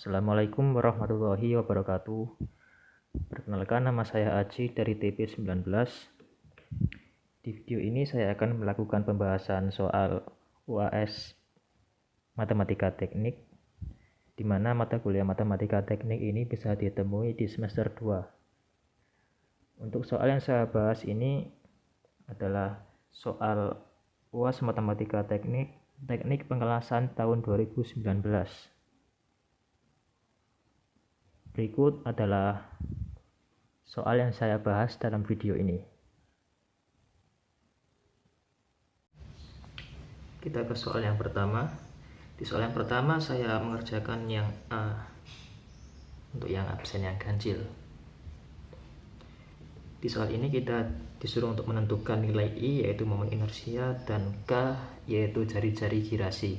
Assalamualaikum warahmatullahi wabarakatuh. Perkenalkan, nama saya Aji dari TP19. Di video ini saya akan melakukan pembahasan soal UAS Matematika Teknik, di mana mata kuliah Matematika Teknik ini bisa ditemui di semester 2. Untuk soal yang saya bahas ini adalah soal UAS Matematika Teknik Pengelasan tahun 2019. Berikut adalah soal yang saya bahas dalam video ini. Kita ke soal yang pertama. Di soal yang pertama saya mengerjakan yang A untuk yang absen yang ganjil. Di soal ini kita disuruh untuk menentukan nilai I yaitu momen inersia dan K yaitu jari-jari girasi.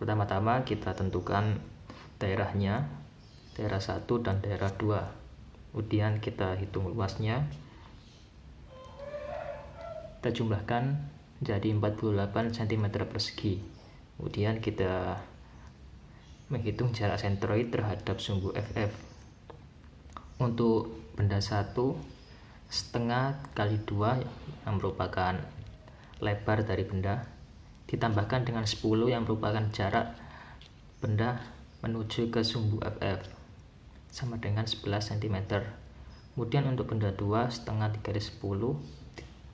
Pertama-tama kita tentukan daerahnya, daerah 1 dan daerah 2. Kemudian kita hitung luasnya. Kita jumlahkan menjadi 48 cm persegi. Kemudian kita menghitung jarak sentroid terhadap sumbu FF. Untuk benda 1, setengah kali 2 yang merupakan lebar dari benda, ditambahkan dengan 10 yang merupakan jarak benda menuju ke sumbu FF, sama dengan 11 cm. Kemudian untuk benda 2, setengah dikali 10,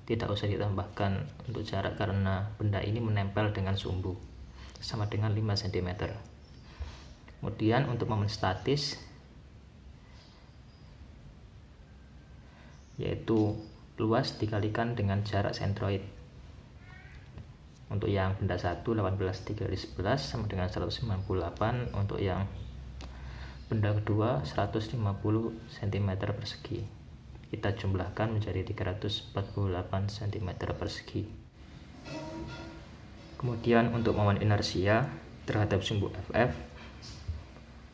tidak usah ditambahkan untuk jarak karena benda ini menempel dengan sumbu, sama dengan 5 cm. Kemudian untuk momen statis, yaitu luas dikalikan dengan jarak sentroid. Untuk yang benda 1, 18 dikali 11 sama dengan 198. Untuk yang benda kedua, 150 cm persegi. Kita jumlahkan menjadi 348 cm persegi. Kemudian untuk momen inersia terhadap sumbu FF,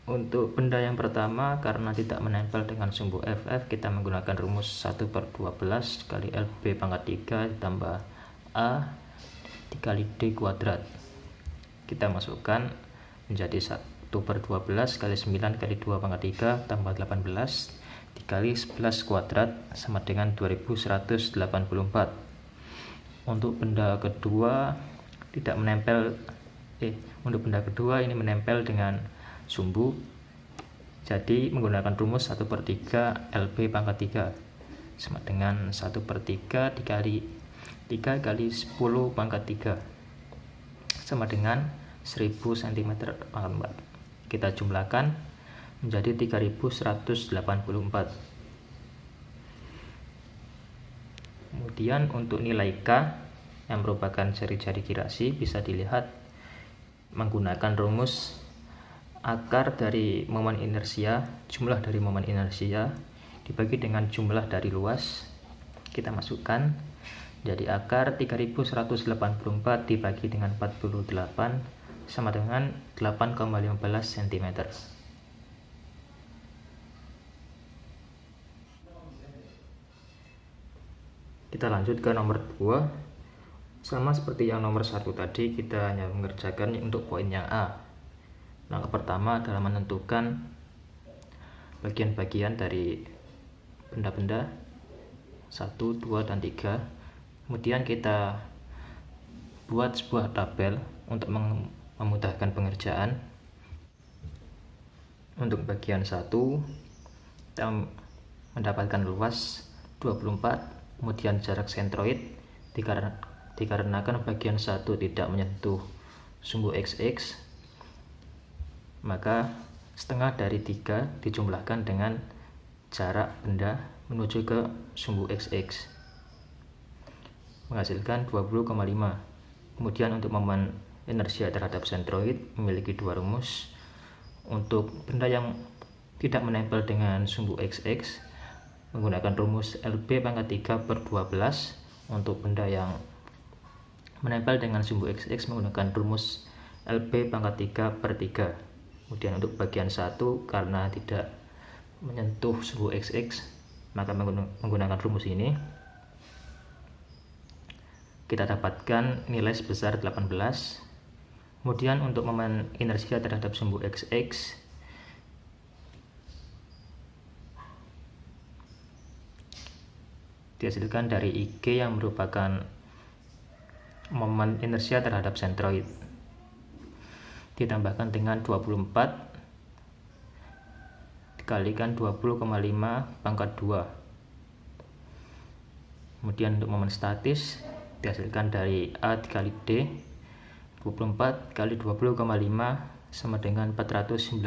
untuk benda yang pertama, karena tidak menempel dengan sumbu FF, kita menggunakan rumus 1/12 kali LB pangkat 3 ditambah A dikali D kuadrat. Kita masukkan menjadi 1/12 kali 9 kali 2 pangkat 3 tambah 18 dikali 11 kuadrat sama dengan 2184. Untuk benda kedua tidak menempel, untuk benda kedua ini menempel dengan sumbu, jadi menggunakan rumus 1/3 LB pangkat 3 sama dengan 1/3 dikali 3 kali 10 pangkat 3 sama dengan 1000 cm pangkat 4. Kita jumlahkan menjadi 3184. Kemudian untuk nilai K yang merupakan jari-jari girasi bisa dilihat menggunakan rumus akar dari momen inersia, jumlah dari momen inersia dibagi dengan jumlah dari luas. Kita masukkan jadi akar 3184 dibagi dengan 48 sama dengan 8,15 cm. Kita lanjut ke nomor 2. Sama seperti yang nomor 1 tadi, kita hanya mengerjakan untuk poin yang A. Langkah pertama adalah menentukan bagian-bagian dari benda-benda 1, 2, dan 3. Kemudian kita buat sebuah tabel untuk memudahkan pengerjaan. Untuk bagian 1, kita mendapatkan luas 24, kemudian jarak sentroid dikarenakan bagian 1 tidak menyentuh sumbu XX, maka setengah dari 3 dijumlahkan dengan jarak benda menuju ke sumbu XX, menghasilkan 20,5. Kemudian untuk momen inersia terhadap sentroid memiliki dua rumus. Untuk benda yang tidak menempel dengan sumbu XX menggunakan rumus LB pangkat 3/12. Untuk benda yang menempel dengan sumbu XX menggunakan rumus LB pangkat 3/3. Kemudian untuk bagian 1 karena tidak menyentuh sumbu XX maka menggunakan rumus ini kita dapatkan nilai sebesar 18 Kemudian untuk momen inersia terhadap sumbu XX dihasilkan dari IG yang merupakan momen inersia terhadap sentroid, ditambahkan dengan 24 dikalikan 20,5 pangkat 2. Kemudian untuk momen statis dihasilkan dari A dikali D, 24 kali 20,5 sama dengan 492.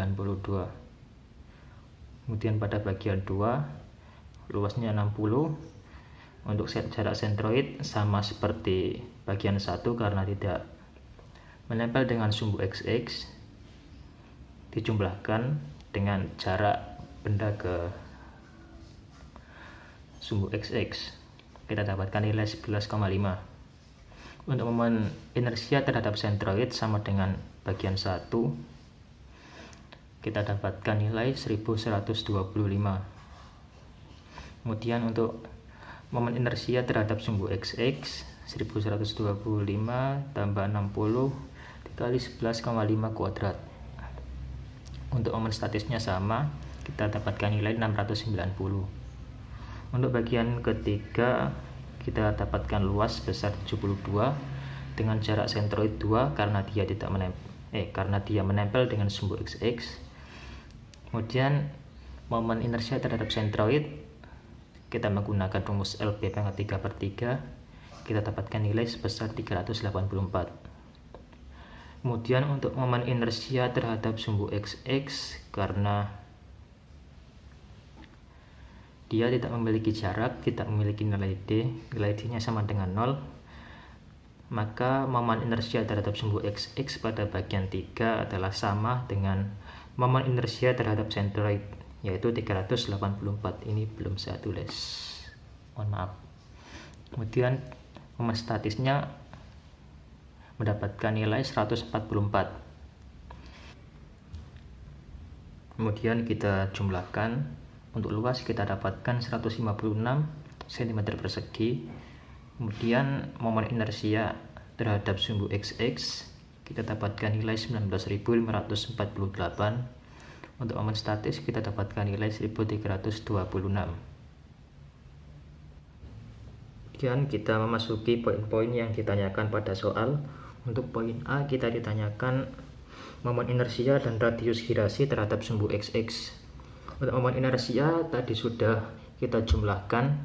Kemudian pada bagian 2 luasnya 60. Untuk jarak sentroid sama seperti bagian 1 karena tidak menempel dengan sumbu XX, dijumlahkan dengan jarak benda ke sumbu XX, kita dapatkan nilai 11,5. Untuk momen inersia terhadap sentroid sama dengan bagian 1, kita dapatkan nilai 1125. Kemudian untuk momen inersia terhadap sumbu XX 1125 tambah 60 dikali 11,5 kuadrat. Untuk momen statisnya sama, kita dapatkan nilai 690. Untuk bagian ketiga kita dapatkan luas sebesar 72 dengan jarak sentroid 2 karena dia menempel dengan sumbu XX. Kemudian momen inersia terhadap sentroid kita menggunakan rumus LB pangkat 3/3, kita dapatkan nilai sebesar 384. Kemudian untuk momen inersia terhadap sumbu XX, karena dia tidak memiliki jarak, tidak memiliki nilai D, nilai D-nya sama dengan 0, maka momen inersia terhadap sumbu XX pada bagian 3 adalah sama dengan momen inersia terhadap sentroid, yaitu 384. Ini belum saya tulis, mohon maaf. Kemudian momen statisnya mendapatkan nilai 144. Kemudian kita jumlahkan. Untuk luas kita dapatkan 156 cm persegi. Kemudian momen inersia terhadap sumbu XX kita dapatkan nilai 19.548. Untuk momen statis kita dapatkan nilai 1326. Kemudian kita memasuki poin-poin yang ditanyakan pada soal. Untuk poin A kita ditanyakan momen inersia dan radius girasi terhadap sumbu XX. Untuk momen inersia tadi sudah kita jumlahkan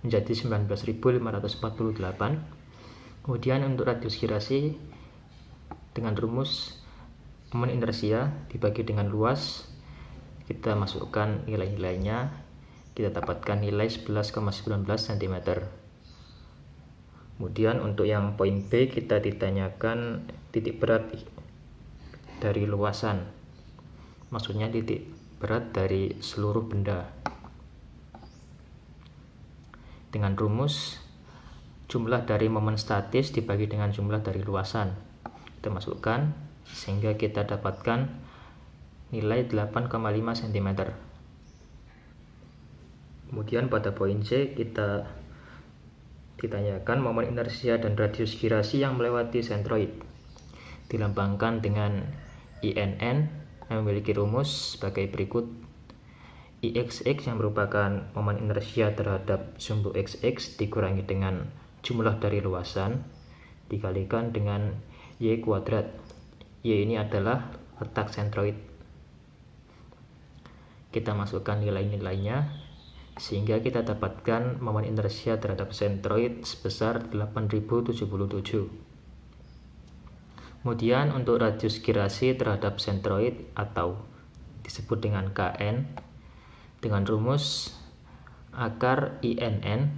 menjadi 19.548. Kemudian untuk radius girasi dengan rumus momen inersia dibagi dengan luas, kita masukkan nilai-nilainya, kita dapatkan nilai 11,19 cm. Kemudian untuk yang poin B kita ditanyakan titik berat dari luasan, maksudnya titik berat dari seluruh benda. Dengan rumus jumlah dari momen statis dibagi dengan jumlah dari luasan, kita masukkan sehingga kita dapatkan nilai 8,5 cm. Kemudian pada poin C kita ditanyakan momen inersia dan radius girasi yang melewati sentroid, dilambangkan dengan INN yang memiliki rumus sebagai berikut. IXX yang merupakan momen inersia terhadap sumbu XX dikurangi dengan jumlah dari luasan dikalikan dengan Y kuadrat. Y ini adalah letak sentroid. Kita masukkan nilai-nilainya sehingga kita dapatkan momen inersia terhadap sentroid sebesar 8077. Kemudian untuk radius girasi terhadap sentroid atau disebut dengan KN, dengan rumus akar INN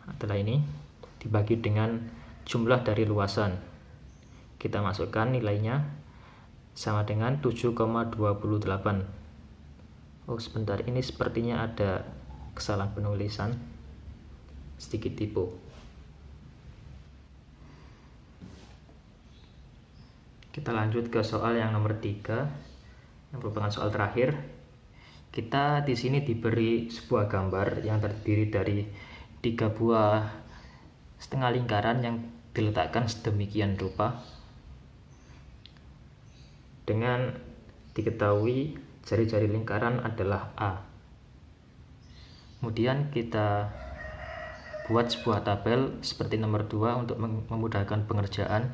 adalah ini dibagi dengan jumlah dari luasan, kita masukkan nilainya sama dengan 7,28. Oh sebentar, ini sepertinya ada kesalahan penulisan, sedikit typo. Kita lanjut ke soal yang nomor 3, yang merupakan soal terakhir. Kita di sini diberi sebuah gambar yang terdiri dari 3 buah setengah lingkaran yang diletakkan sedemikian rupa. dengan diketahui jari-jari lingkaran adalah A. Kemudian kita buat sebuah tabel seperti nomor 2 untuk memudahkan pengerjaan.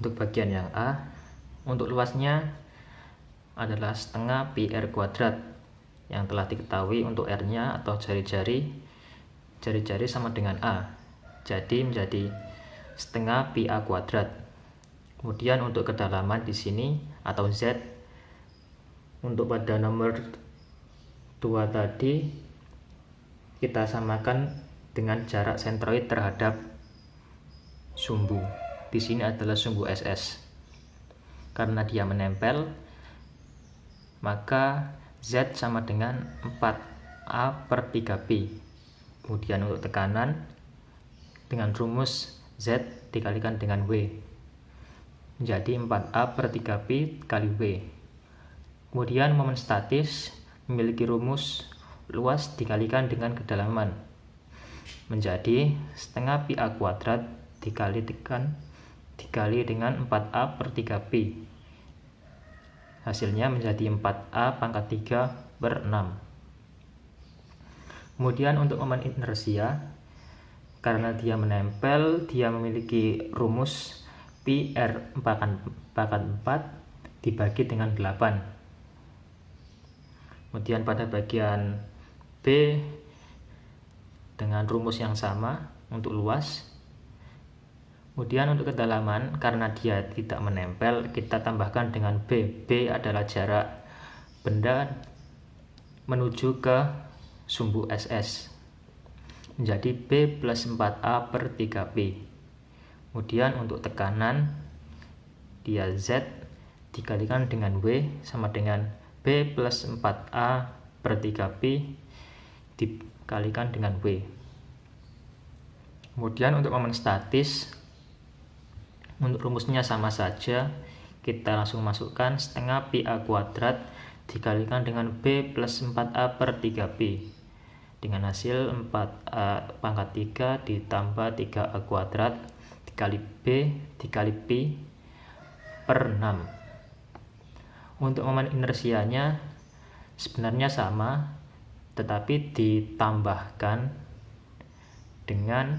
Untuk bagian yang A, untuk luasnya adalah setengah pi r kuadrat yang telah diketahui untuk r-nya atau jari-jari sama dengan A, jadi menjadi setengah pi a kuadrat. Kemudian untuk kedalaman di sini atau Z, untuk pada nomor 2 tadi kita samakan dengan jarak sentroid terhadap sumbu. Di sini adalah sumbu SS. Karena dia menempel, maka Z sama dengan 4A/3Pi. Kemudian untuk tekanan, dengan rumus Z dikalikan dengan W, menjadi 4A/3Pi kali W. Kemudian momen statis memiliki rumus luas dikalikan dengan kedalaman, menjadi setengah pi A kuadrat dikali dengan 4A/3Pi. Hasilnya menjadi 4A⁻3/6. Kemudian untuk momen inersia, karena dia menempel, dia memiliki rumus pi r pangkat 4 dibagi dengan 8. Kemudian pada bagian B dengan rumus yang sama untuk luas. Kemudian untuk kedalaman, karena dia tidak menempel, kita tambahkan dengan B. B adalah jarak benda menuju ke sumbu SS, menjadi B plus 4A/3Pi. Kemudian untuk tekanan, dia Z dikalikan dengan W sama dengan B plus 4A/3Pi dikalikan dengan W. Kemudian untuk momen statis, untuk rumusnya sama saja, kita langsung masukkan setengah pi A kuadrat dikalikan dengan B plus 4A/3Pi, dengan hasil 4A⁻3 ditambah 3A kuadrat dikali B dikali Pi per 6. Untuk momen inersianya sebenarnya sama, tetapi ditambahkan dengan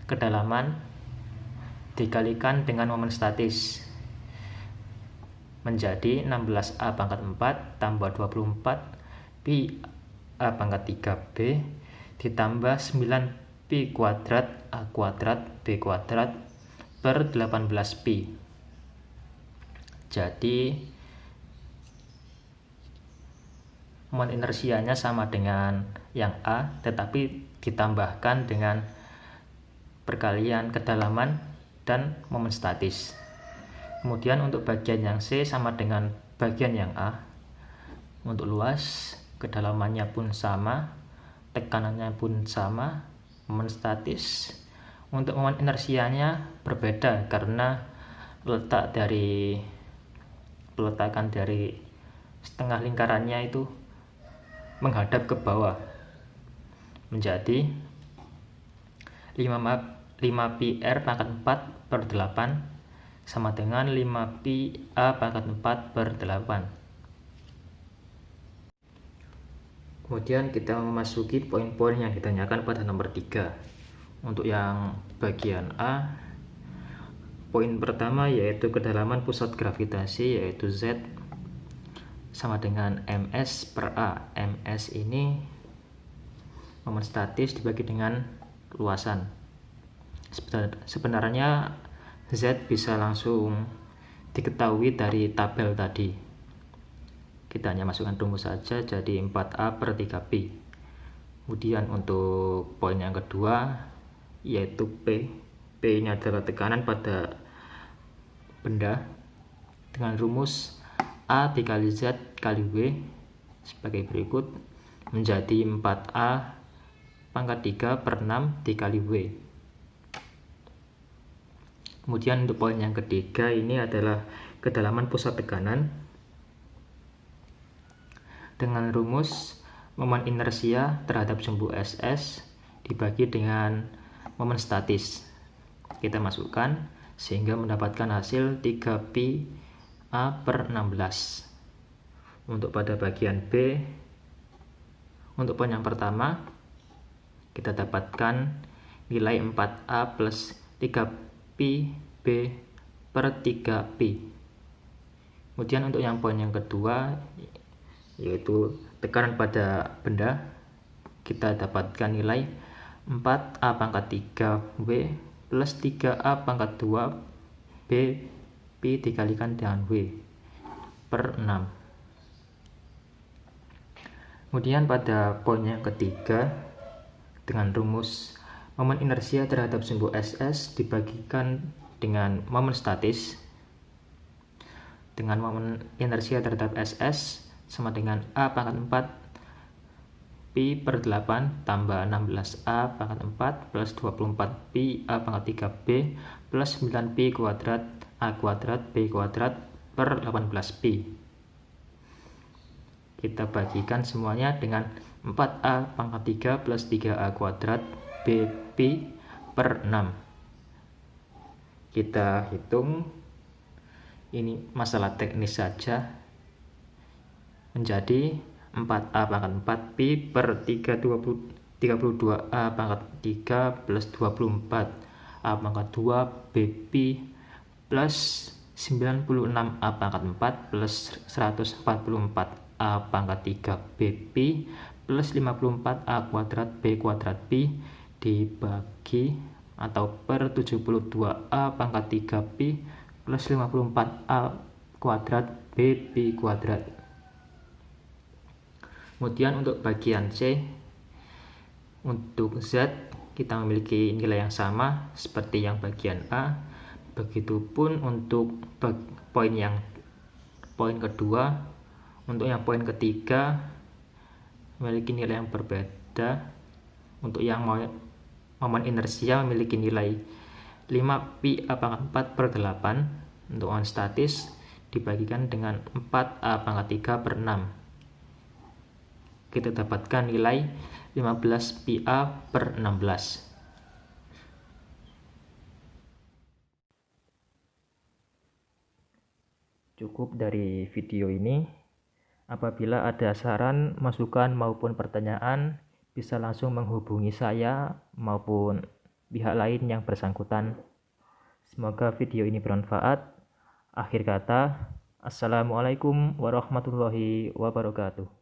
kedalaman dikalikan dengan momen statis, menjadi 16A⁻4 tambah 24 pi A⁻3B ditambah 9 pi kuadrat A kuadrat B kuadrat per 18 pi. Jadi momen inersianya sama dengan yang A, tetapi ditambahkan dengan perkalian kedalaman dan momen statis. Kemudian untuk bagian yang C sama dengan bagian yang A. Untuk luas, kedalamannya pun sama, tekanannya pun sama, momen statis. Untuk momen inersianya berbeda karena peletakan dari setengah lingkarannya itu menghadap ke bawah, menjadi 5pi r⁻4/8 sama dengan 5pi A⁻4/8. Kemudian kita memasuki poin-poin yang ditanyakan pada nomor 3. Untuk yang bagian A, poin pertama yaitu kedalaman pusat gravitasi yaitu Z sama dengan ms per A. Ms ini momen statis dibagi dengan luasan. Sebenarnya Z bisa langsung diketahui dari tabel tadi. Kita hanya masukkan rumus saja, jadi 4A/3Pi. Kemudian untuk poin yang kedua yaitu P. P ini adalah tekanan pada benda dengan rumus A dikali Z kali W sebagai berikut, menjadi 4A⁻3/6 dikali W. Kemudian untuk poin yang ketiga ini adalah kedalaman pusat tekanan dengan rumus momen inersia terhadap sumbu SS dibagi dengan momen statis. Kita masukkan sehingga mendapatkan hasil 3pi A per 16. Untuk pada bagian B, untuk poin yang pertama, kita dapatkan nilai 4A plus 3pi B per 3pi. Kemudian untuk yang poin yang kedua, yaitu tekanan pada benda, kita dapatkan nilai 4A pangkat 3W plus 3A pangkat 2B pi dikalikan dengan W per 6. Kemudian pada poin yang ketiga, dengan rumus momen inersia terhadap sumbu SS dibagikan dengan momen statis, dengan momen inersia terhadap SS sama dengan A pangkat 4 pi per 8 tambah 16A pangkat 4 plus 24pi A pangkat 3B plus 9pi kuadrat A kuadrat B kuadrat per 18pi. Kita bagikan semuanya dengan 4A pangkat 3 plus 3A kuadrat B pi per 6. Kita hitung, ini masalah teknis saja, menjadi 4A pangkat 4pi per 32A pangkat 3 plus 24A pangkat 2 B pi plus 96A pangkat 4 plus 144A pangkat 3 B pi plus 54A kuadrat B kuadrat pi dibagi atau per 72A pangkat 3 pi plus 54A kuadrat B pi kuadrat. Kemudian untuk bagian C, untuk Z kita memiliki nilai yang sama seperti yang bagian A. Begitupun untuk poin kedua, untuk yang poin ketiga memiliki nilai yang berbeda. Untuk yang momen inersia memiliki nilai 5pi A pangkat 4 per 8. Untuk momen statis dibagikan dengan 4A pangkat 3 per 6. Kita dapatkan nilai 15pi A per 16. Cukup dari video ini. Apabila ada saran, masukan maupun pertanyaan, bisa langsung menghubungi saya maupun pihak lain yang bersangkutan. Semoga video ini bermanfaat. Akhir kata, Assalamualaikum warahmatullahi wabarakatuh.